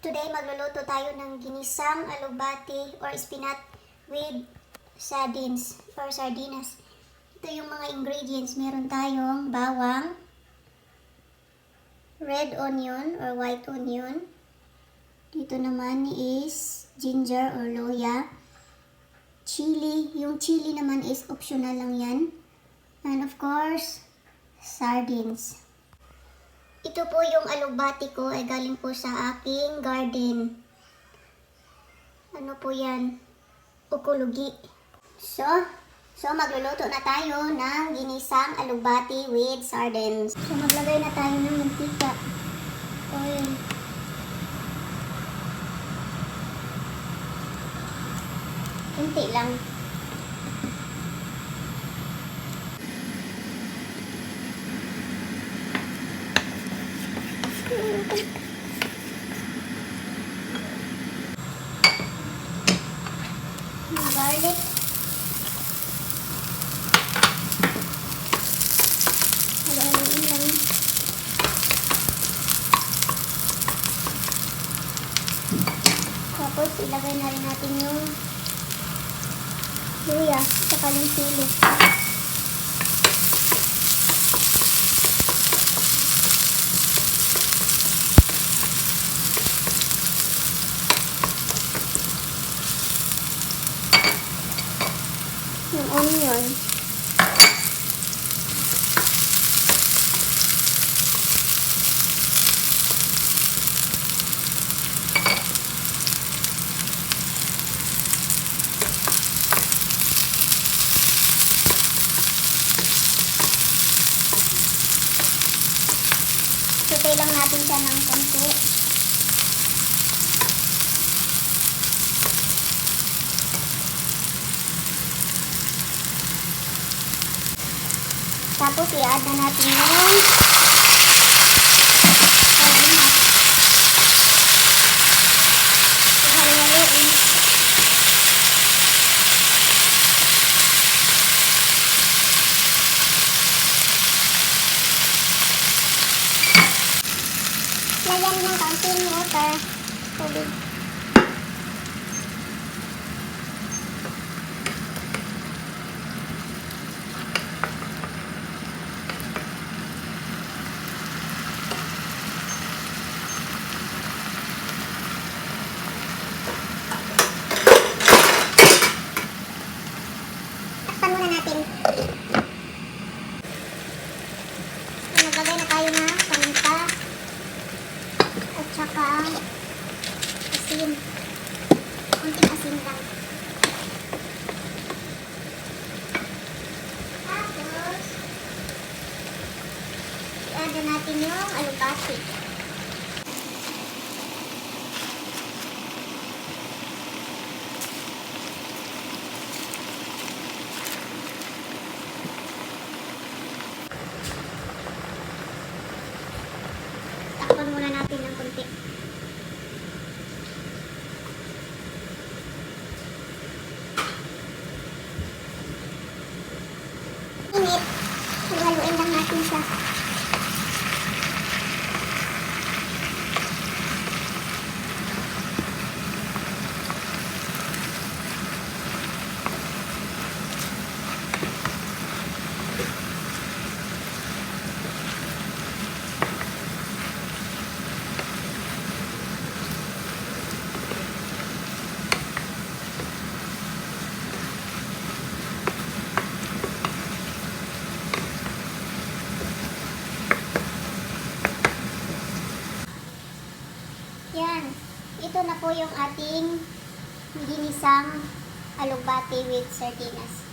Today, magluluto tayo ng ginisang alugbati or spinach with sardines or sardinas. Ito yung mga ingredients. Meron tayong bawang, red onion or white onion. Dito naman is ginger or luya. Chili. Yung chili naman is optional lang yan. And of course, sardines. Ito po yung alugbati ko ay galing po sa aking garden. Ano po yan? Ukulugi. So magluluto na tayo ng ginisang alugbati with sardines. So maglagay na tayo ng mantika. Oil. Kunti lang. Garlic. Halo-haloin lang. Tapos ilagay na rin natin yung luya sa yung sili. Yung onion. Saute lang natin siya ng konti. Tapos i-add na natin yung sardinas. Ihalo-haloin. Lagyan ng kaunting water. Tubig. Maglagay na tayo ng paminta at saka asin. Kunting asin lang. Tapos i-add na natin yung alugbati. Takpan muna natin ng konti. Init. Haluin lang natin siya. Yan. Ito na po yung ating ginisang alugbati with sardinas.